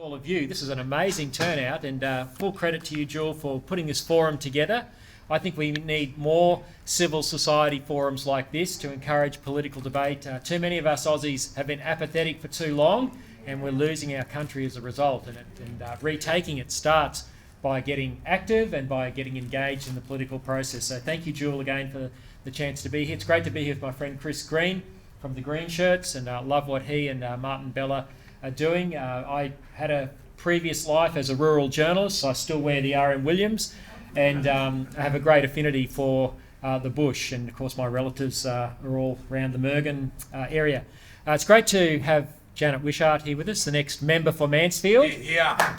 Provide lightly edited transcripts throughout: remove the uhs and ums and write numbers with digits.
All of you. This is an amazing turnout, and full credit to you, Jewel, for putting this forum together. I think we need more civil society forums like this to encourage political debate. Too many of us Aussies have been apathetic for too long, and we're losing our country as a result. And retaking it starts by getting active and by getting engaged in the political process. So thank you, Jewel, again for the chance to be here. It's great to be here with my friend Chris Green from the Green Shirts, and love what he and Martin Bella are doing. I had a previous life as a rural journalist. So I still wear the R.M. Williams, and I have a great affinity for the bush, and of course my relatives are all around the Mergen area. It's great to have Janet Wishart here with us, the next member for Mansfield. Yeah.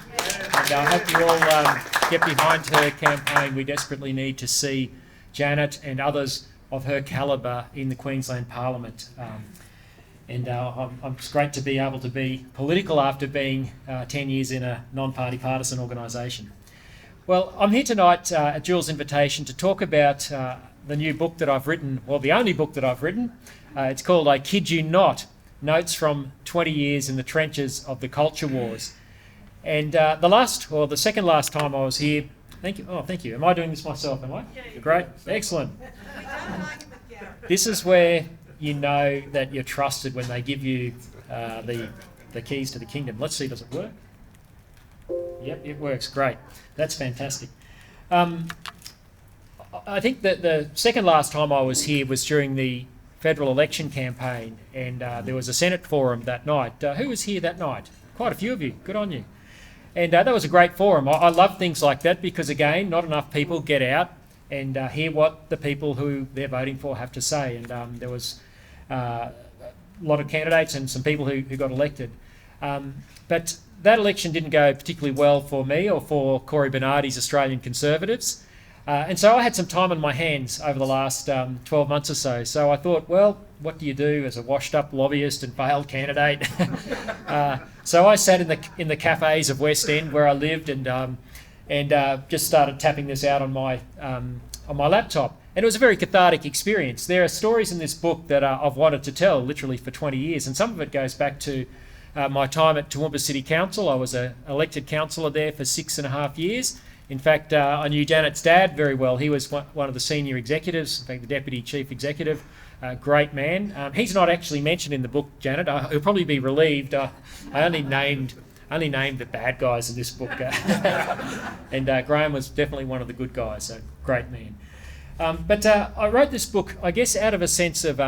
And I hope you all get behind her campaign. We desperately need to see Janet and others of her calibre in the Queensland Parliament. It's great to be able to be political after being 10 years in a non-party partisan organisation. Well, I'm here tonight at Jewel's invitation to talk about the new book that I've written, well, the only book that I've written. It's called I Kid You Not, Notes from 20 Years in the Trenches of the Culture Wars. And the second last time I was here, thank you. Oh, thank you. Am I doing this myself, am I? Yeah, great. Excellent. This is where you know that you're trusted when they give you the keys to the kingdom. Let's see, does it work? Yep, it works. Great. That's fantastic. I think that the second last time I was here was during the federal election campaign, and there was a Senate forum that night. Who was here that night? Quite a few of you. Good on you. And that was a great forum. I love things like that because, again, not enough people get out and hear what the people who they're voting for have to say. And there was a lot of candidates and some people who got elected. But that election didn't go particularly well for me or for Corey Bernardi's Australian Conservatives. And so I had some time on my hands over the last 12 months or so. So I thought, well, what do you do as a washed-up lobbyist and failed candidate? So I sat in the cafes of West End where I lived and just started tapping this out on my laptop. And it was a very cathartic experience. There are stories in this book that I've wanted to tell literally for 20 years, and some of it goes back to my time at Toowoomba City Council. I was an elected councillor there for 6.5 years. In fact, I knew Janet's dad very well. He was one of the senior executives, in fact, the deputy chief executive. Great man. He's not actually mentioned in the book, Janet. He'll probably be relieved. I only named the bad guys in this book. And Graham was definitely one of the good guys, so great man. But I wrote this book, I guess, out of a sense of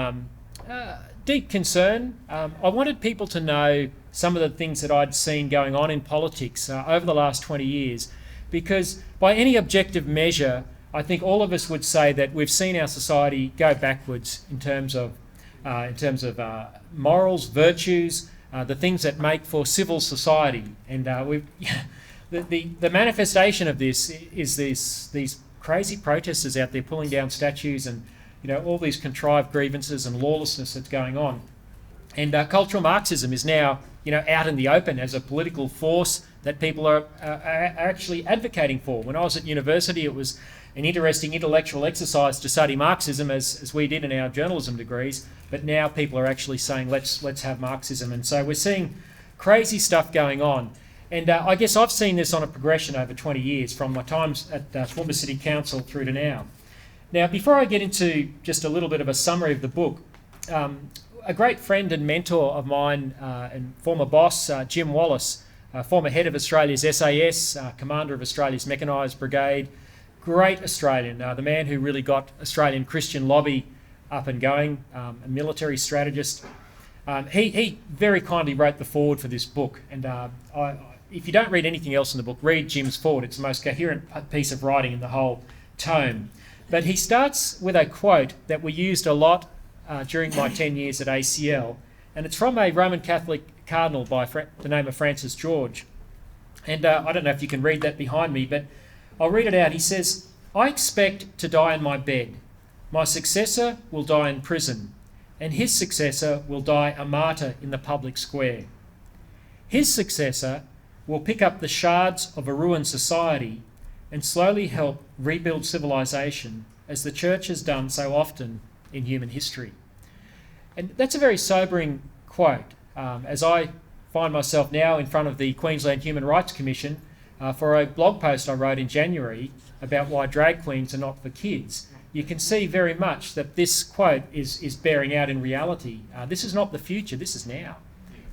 deep concern. I wanted people to know some of the things that I'd seen going on in politics over the last 20 years, because by any objective measure, I think all of us would say that we've seen our society go backwards in terms of morals, virtues, the things that make for civil society. And the manifestation of this is these crazy protesters out there pulling down statues and all these contrived grievances and lawlessness that's going on. And cultural Marxism is now out in the open as a political force that people are actually advocating for. When I was at university, it was an interesting intellectual exercise to study Marxism as we did in our journalism degrees, but now people are actually saying let's have Marxism. And so we're seeing crazy stuff going on. And I guess I've seen this on a progression over 20 years, from my times at Toowoomba City Council through to now. Now, before I get into just a little bit of a summary of the book, a great friend and mentor of mine and former boss, Jim Wallace, former head of Australia's SAS, commander of Australia's Mechanised Brigade, great Australian, the man who really got Australian Christian lobby up and going, a military strategist. He very kindly wrote the foreword for this book, and if you don't read anything else in the book, read Jim's foreword. It's the most coherent piece of writing in the whole tome. But he starts with a quote that we used a lot during my 10 years at ACL, and it's from a Roman Catholic cardinal by the name of Francis George. And I don't know if you can read that behind me, but I'll read it out. He says, "I expect to die in my bed. My successor will die in prison, and his successor will die a martyr in the public square. His successor will pick up the shards of a ruined society and slowly help rebuild civilization, as the church has done so often in human history." And that's a very sobering quote, as I find myself now in front of the Queensland Human Rights Commission for a blog post I wrote in January about why drag queens are not for kids. You can see very much that this quote is bearing out in reality. This is not the future, this is now.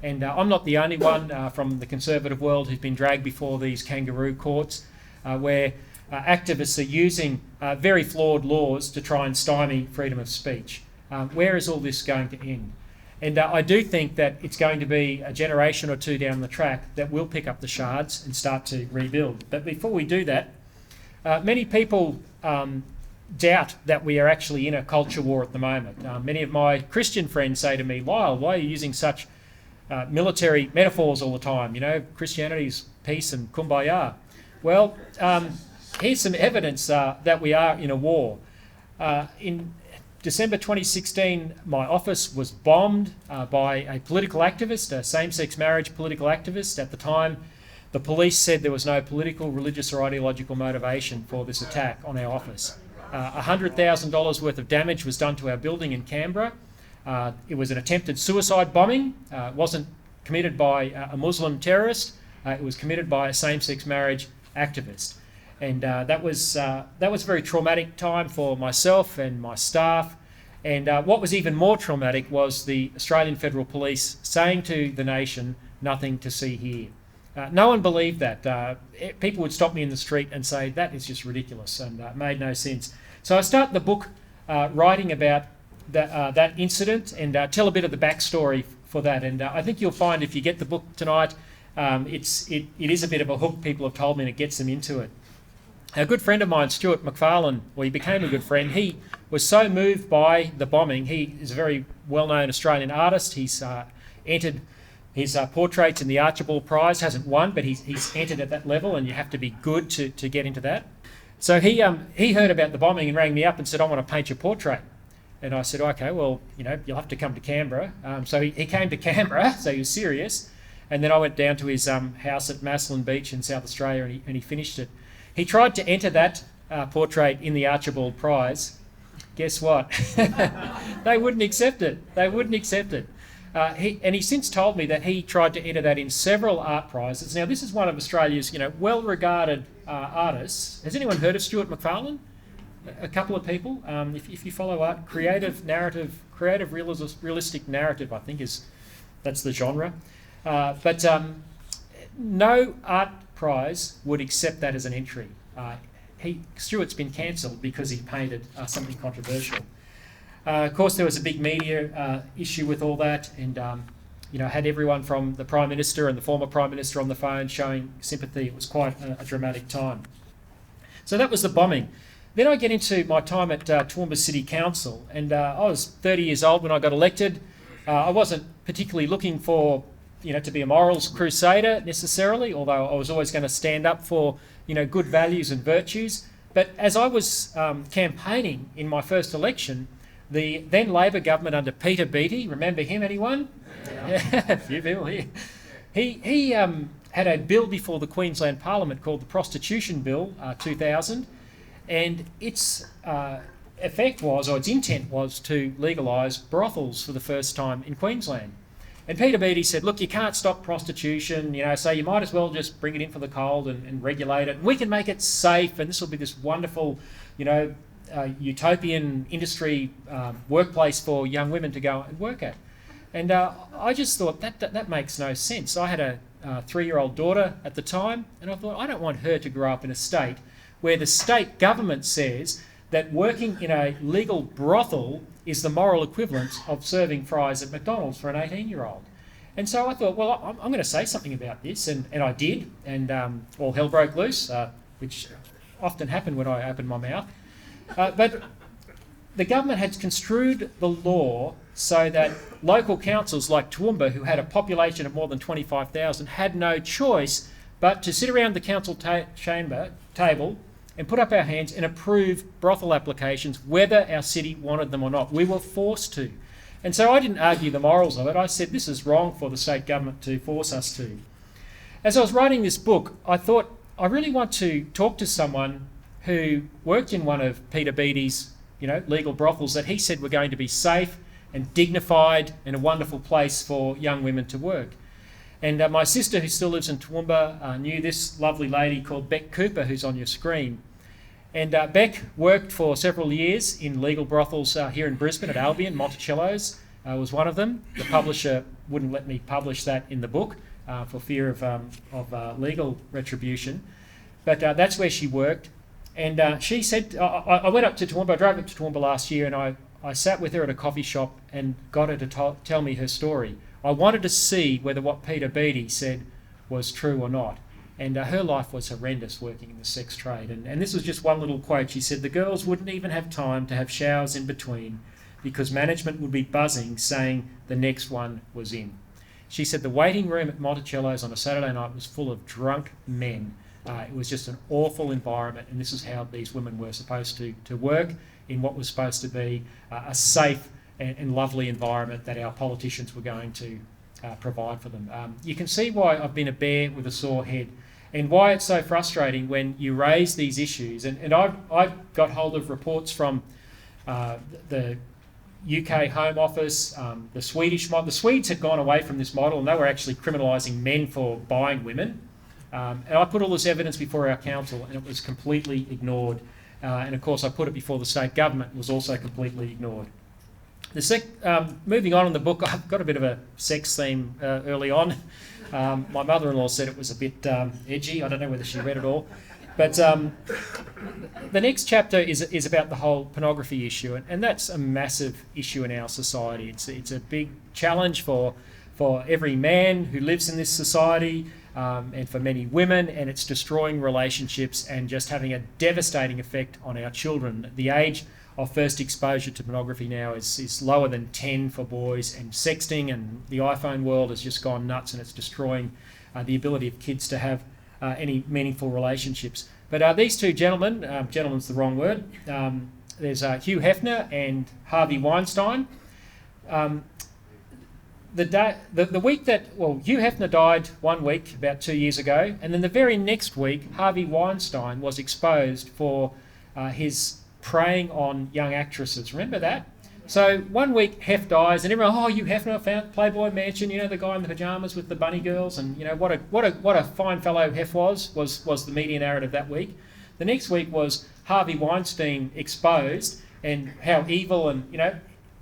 And I'm not the only one from the conservative world who's been dragged before these kangaroo courts where activists are using very flawed laws to try and stymie freedom of speech. Where is all this going to end? And I do think that it's going to be a generation or two down the track that will pick up the shards and start to rebuild. But before we do that, many people doubt that we are actually in a culture war at the moment. Many of my Christian friends say to me, Lyle, why are you using such military metaphors all the time? You know, Christianity's peace and kumbaya. Well, here's some evidence that we are in a war. In December 2016, my office was bombed by a political activist, a same-sex marriage political activist. At the time, the police said there was no political, religious or ideological motivation for this attack on our office. $100,000 worth of damage was done to our building in Canberra. It was an attempted suicide bombing. It wasn't committed by a Muslim terrorist. It was committed by a same-sex marriage activist. And that was a very traumatic time for myself and my staff. And what was even more traumatic was the Australian Federal Police saying to the nation, nothing to see here. No one believed that. People would stop me in the street and say, that is just ridiculous, and made no sense. So I start the book writing about that incident and tell a bit of the backstory for that. And I think you'll find if you get the book tonight, it is a bit of a hook, people have told me, and it gets them into it. A good friend of mine, Stuart McFarlane, well, he became a good friend. He was so moved by the bombing. He is a very well-known Australian artist. He's entered his portraits in the Archibald Prize, hasn't won, but he's entered at that level, and you have to be good to get into that. So he heard about the bombing and rang me up and said, I want to paint your portrait. And I said, okay, well, you know, you'll have to come to Canberra. So he came to Canberra, so he was serious. And then I went down to his house at Maslin Beach in South Australia, and he finished it. He tried to enter that portrait in the Archibald Prize. Guess what? They wouldn't accept it. They wouldn't accept it. He since told me that he tried to enter that in several art prizes. Now, this is one of Australia's, well-regarded artists. Has anyone heard of Stuart McFarlane? A couple of people. If you follow art, creative realistic narrative, I think that's the genre. But no art prize would accept that as an entry. Stuart's been cancelled because he painted something controversial. Of course, there was a big media issue with all that, and had everyone from the Prime Minister and the former Prime Minister on the phone showing sympathy. It was quite a dramatic time. So that was the bombing. Then I get into my time at Toowoomba City Council, and I was 30 years old when I got elected. I wasn't particularly looking for to be a morals crusader necessarily, although I was always going to stand up for good values and virtues. But as I was campaigning in my first election, the then Labor government under Peter Beattie, remember him, anyone? Yeah. A few people here. He had a bill before the Queensland Parliament called the Prostitution Bill 2000, and its effect was, or its intent was, to legalise brothels for the first time in Queensland. And Peter Beattie said, look, you can't stop prostitution, so you might as well just bring it in for the cold and regulate it. We can make it safe, and this will be this wonderful, utopian industry workplace for young women to go and work at. And I just thought that makes no sense. I had a 3-year-old daughter at the time, and I thought, I don't want her to grow up in a state where the state government says that working in a legal brothel is the moral equivalent of serving fries at McDonald's for an 18-year-old. And so I thought, well, I'm going to say something about this, and I did, and all hell broke loose, which often happened when I opened my mouth. But the government had construed the law so that local councils like Toowoomba, who had a population of more than 25,000, had no choice but to sit around the council table and put up our hands and approve brothel applications whether our city wanted them or not. We were forced to. And so I didn't argue the morals of it. I said this is wrong for the state government to force us to. As I was writing this book, I thought I really want to talk to someone who worked in one of Peter Beattie's legal brothels that he said were going to be safe and dignified and a wonderful place for young women to work. And my sister, who still lives in Toowoomba, knew this lovely lady called Beck Cooper, who's on your screen. And Beck worked for several years in legal brothels here in Brisbane at Albion. Monticello's was one of them. The publisher wouldn't let me publish that in the book for fear of legal retribution. But that's where she worked. And she said, I went up to Toowoomba, I drove up to Toowoomba last year, and I sat with her at a coffee shop and got her to tell me her story. I wanted to see whether what Peter Beattie said was true or not. And her life was horrendous working in the sex trade. And this was just one little quote. She said, the girls wouldn't even have time to have showers in between because management would be buzzing saying the next one was in. She said the waiting room at Monticello's on a Saturday night was full of drunk men. It was just an awful environment, and this is how these women were supposed to work in what was supposed to be a safe and lovely environment that our politicians were going to provide for them. You can see why I've been a bear with a sore head and why it's so frustrating when you raise these issues. And I've got hold of reports from the UK Home Office, the Swedish model. The Swedes had gone away from this model and they were actually criminalising men for buying women. And I put all this evidence before our council and it was completely ignored. And of course I put it before the state government and was also completely ignored. Moving on in the book, I've got a bit of a sex theme early on. My mother-in-law said it was a bit edgy. I don't know whether she read it all. But the next chapter is about the whole pornography issue, and that's a massive issue in our society. It's a big challenge for every man who lives in this society, and for many women, and it's destroying relationships and just having a devastating effect on our children. The age of first exposure to pornography now is lower than 10 for boys, and sexting and the iPhone world has just gone nuts, and it's destroying the ability of kids to have any meaningful relationships. But these two gentlemen, gentleman's the wrong word, there's Hugh Hefner and Harvey Weinstein. The week that, Hugh Hefner died 1 week, about 2 years ago, and then the very next week, Harvey Weinstein was exposed for his preying on young actresses. Remember that? So 1 week, Hef dies, and everyone, Hugh Hefner found Playboy Mansion, the guy in the pyjamas with the bunny girls, and what a fine fellow Hef was the media narrative that week. The next week was Harvey Weinstein exposed and how evil and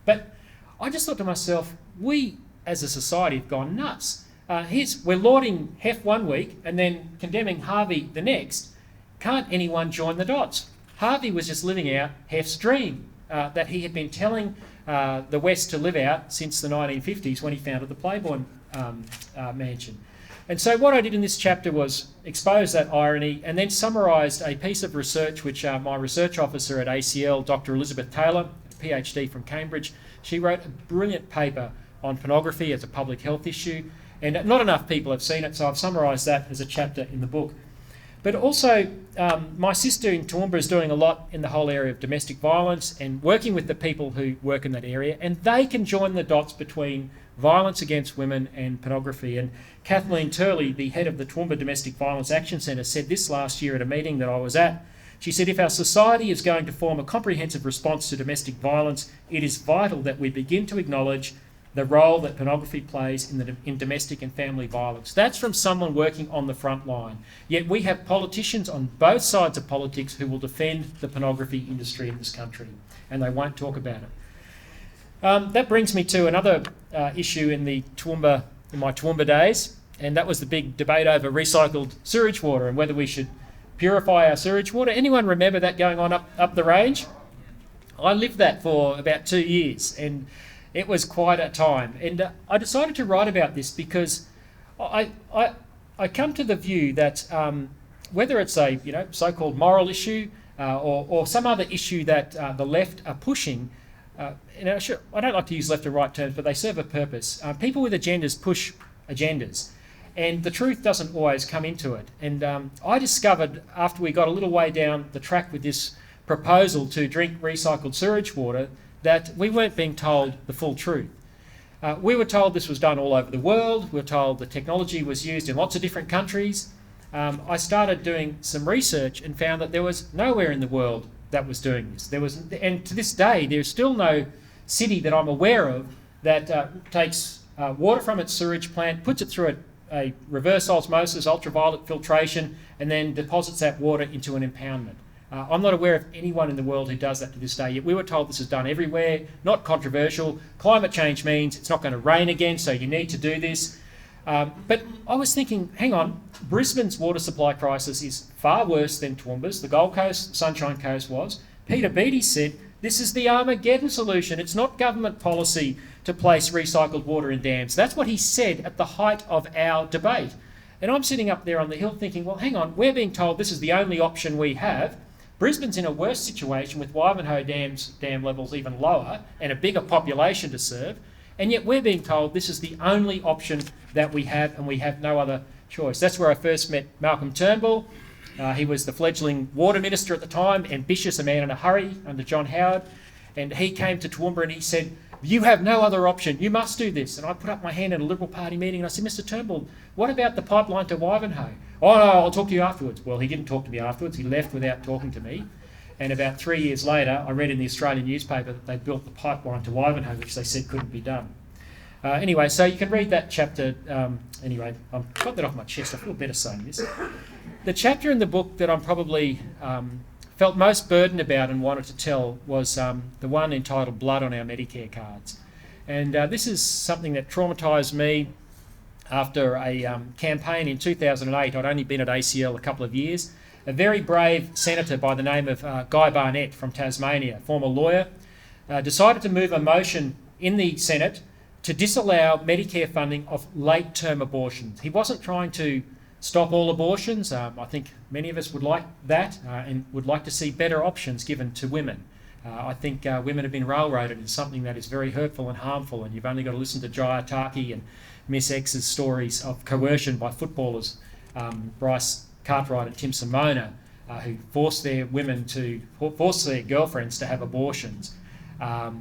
but I just thought to myself, we as a society have gone nuts. We're lauding Hef 1 week and then condemning Harvey the next. Can't anyone join the dots? Harvey was just living out Hef's dream that he had been telling the West to live out since the 1950s when he founded the Playboy Mansion. And so what I did in this chapter was expose that irony and then summarised a piece of research which my research officer at ACL, Dr. Elizabeth Taylor, a PhD from Cambridge, she wrote a brilliant paper on pornography as a public health issue, and not enough people have seen it, so I've summarised that as a chapter in the book. But also, my sister in Toowoomba is doing a lot in the whole area of domestic violence and working with the people who work in that area, and they can join the dots between violence against women and pornography. And Kathleen Turley, the head of the Toowoomba Domestic Violence Action Centre, said this last year at a meeting that I was at. She said, if our society is going to form a comprehensive response to domestic violence, it is vital that we begin to acknowledge the role that pornography plays in domestic and family violence. That's from someone working on the front line. Yet we have politicians on both sides of politics who will defend the pornography industry in this country, and they won't talk about it. That brings me to another issue in my Toowoomba days, and that was the big debate over recycled sewage water and whether we should purify our sewage water. Anyone remember that going on up the range? I lived that for about 2 years, and it was quite a time. And I decided to write about this because I come to the view that whether it's a so-called moral issue or some other issue that the left are pushing, I don't like to use left or right terms, but they serve a purpose. People with agendas push agendas, and the truth doesn't always come into it. And I discovered after we got a little way down the track with this proposal to drink recycled sewage water that we weren't being told the full truth. We were told this was done all over the world. We were told the technology was used in lots of different countries. I started doing some research and found that there was nowhere in the world that was doing this. And to this day, there's still no city that I'm aware of that takes water from its sewage plant, puts it through a reverse osmosis, ultraviolet filtration, and then deposits that water into an impoundment. I'm not aware of anyone in the world who does that to this day. Yet we were told this is done everywhere, not controversial. Climate change means it's not going to rain again, so you need to do this. But I was thinking, hang on, Brisbane's water supply crisis is far worse than Toowoomba's. The Gold Coast, the Sunshine Coast was. Peter Beattie said, this is the Armageddon solution. It's not government policy to place recycled water in dams. That's what he said at the height of our debate. And I'm sitting up there on the hill thinking, well, hang on, we're being told this is the only option we have. Brisbane's in a worse situation with Wivenhoe dam levels even lower and a bigger population to serve. And yet we're being told this is the only option that we have and we have no other choice. That's where I first met Malcolm Turnbull. He was the fledgling water minister at the time, ambitious, a man in a hurry under John Howard. And he came to Toowoomba and he said, you have no other option, you must do this. And I put up my hand at a Liberal Party meeting and I said, Mr Turnbull, what about the pipeline to Wivenhoe? Oh no, I'll talk to you afterwards. Well, he didn't talk to me afterwards, he left without talking to me. And about 3 years later, I read in the Australian newspaper that they built the pipeline to Wivenhoe, which they said couldn't be done. Anyway, so you can read that chapter. Anyway, I've got that off my chest, I feel better saying this. The chapter in the book that I'm probably felt most burdened about and wanted to tell was the one entitled Blood on Our Medicare Cards. And this is something that traumatised me after a campaign in 2008. I'd only been at ACL a couple of years. A very brave senator by the name of Guy Barnett from Tasmania, former lawyer, decided to move a motion in the Senate to disallow Medicare funding of late-term abortions. He wasn't trying to stop all abortions. I think many of us would like that and would like to see better options given to women. I think women have been railroaded in something that is very hurtful and harmful, and you've only got to listen to Jaya Taki and Miss X's stories of coercion by footballers, Bryce Cartwright and Tim Simona, who force their girlfriends to have abortions,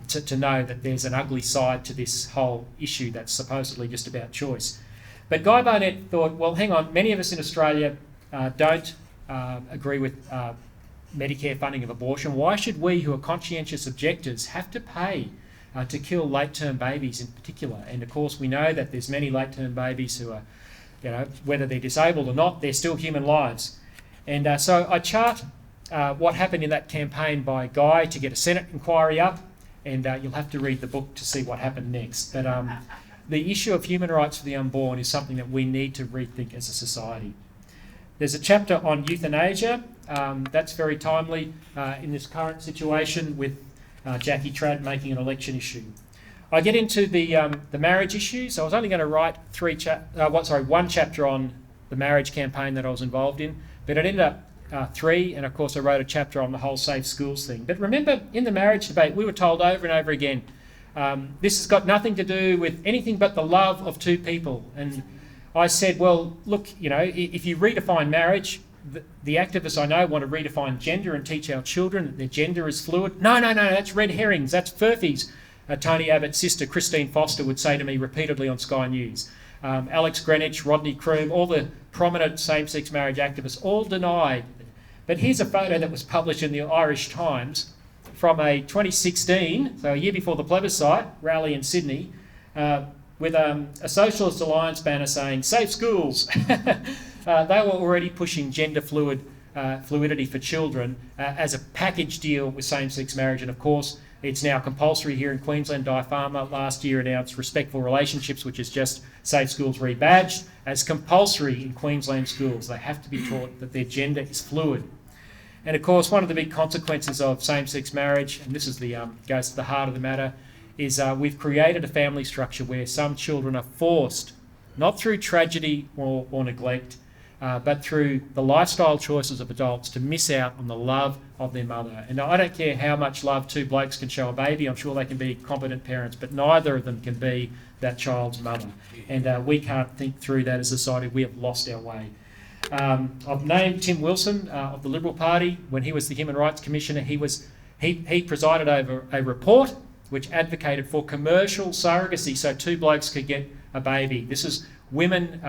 to know that there's an ugly side to this whole issue that's supposedly just about choice. But Guy Barnett thought, well, hang on, many of us in Australia don't agree with Medicare funding of abortion. Why should we, who are conscientious objectors, have to pay to kill late-term babies in particular? And of course, we know that there's many late-term babies who are, whether they're disabled or not, they're still human lives. And so I chart what happened in that campaign by Guy to get a Senate inquiry up, and you'll have to read the book to see what happened next. But the issue of human rights for the unborn is something that we need to rethink as a society. There's a chapter on euthanasia. That's very timely in this current situation with Jackie Trad making an election issue. I get into the marriage issues. I was only going to write one chapter on the marriage campaign that I was involved in, but it ended up 3, and of course I wrote a chapter on the whole safe schools thing. But remember, in the marriage debate, we were told over and over again, this has got nothing to do with anything but the love of two people. And I said, well, look, if you redefine marriage, the activists I know want to redefine gender and teach our children that their gender is fluid. No, that's red herrings, that's furphies. Tony Abbott's sister, Christine Foster, would say to me repeatedly on Sky News. Alex Greenwich, Rodney Croom, all the prominent same-sex marriage activists all denied. But here's a photo that was published in the Irish Times from a 2016, so a year before the plebiscite, rally in Sydney, with a Socialist Alliance banner saying, "Safe schools." They were already pushing gender fluidity for children as a package deal with same-sex marriage. And of course, it's now compulsory here in Queensland. Diapharma last year announced Respectful Relationships, which is just safe schools rebadged, as compulsory in Queensland schools. They have to be taught that their gender is fluid. And of course, one of the big consequences of same-sex marriage, and this is goes to the heart of the matter, is we've created a family structure where some children are forced, not through tragedy or neglect, but through the lifestyle choices of adults, to miss out on the love of their mother. And I don't care how much love two blokes can show a baby. I'm sure they can be competent parents, but neither of them can be that child's mother. And we can't think through that as a society. We have lost our way. I've named Tim Wilson of the Liberal Party. When he was the Human Rights Commissioner, he presided over a report which advocated for commercial surrogacy, so two blokes could get a baby. This is women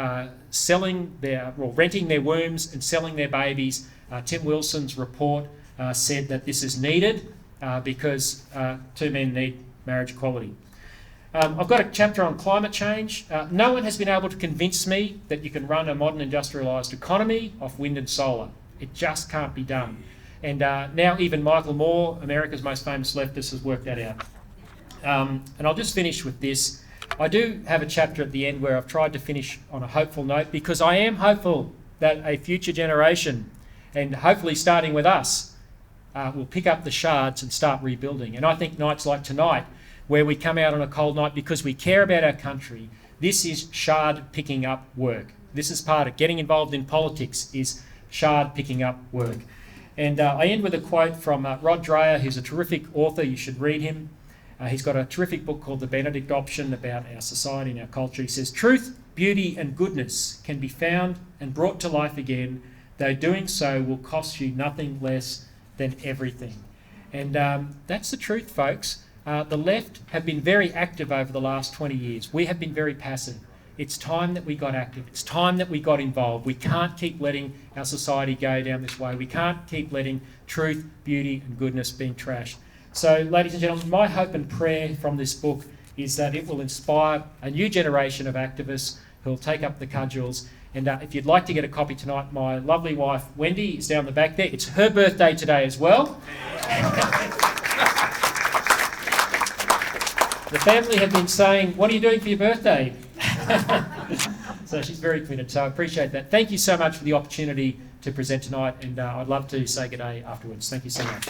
renting their wombs and selling their babies. Tim Wilson's report said that this is needed because two men need marriage equality. I've got a chapter on climate change. No one has been able to convince me that you can run a modern industrialised economy off wind and solar. It just can't be done. And now even Michael Moore, America's most famous leftist, has worked that out. And I'll just finish with this. I do have a chapter at the end where I've tried to finish on a hopeful note, because I am hopeful that a future generation, and hopefully starting with us, will pick up the shards and start rebuilding. And I think nights like tonight, where we come out on a cold night because we care about our country, this is shard picking up work. This is part of getting involved in politics, is shard picking up work. And I end with a quote from Rod Dreher, who's a terrific author. You should read him. He's got a terrific book called The Benedict Option about our society and our culture. He says, "Truth, beauty and goodness can be found and brought to life again, though doing so will cost you nothing less than everything." And that's the truth, folks. The left have been very active over the last 20 years. We have been very passive. It's time that we got active. It's time that we got involved. We can't keep letting our society go down this way. We can't keep letting truth, beauty and goodness being trashed. So, ladies and gentlemen, my hope and prayer from this book is that it will inspire a new generation of activists who will take up the cudgels. And if you'd like to get a copy tonight, my lovely wife, Wendy, is down the back there. It's her birthday today as well. The family have been saying, "What are you doing for your birthday?" So she's very committed, so I appreciate that. Thank you so much for the opportunity to present tonight, and I'd love to say good day afterwards. Thank you so much.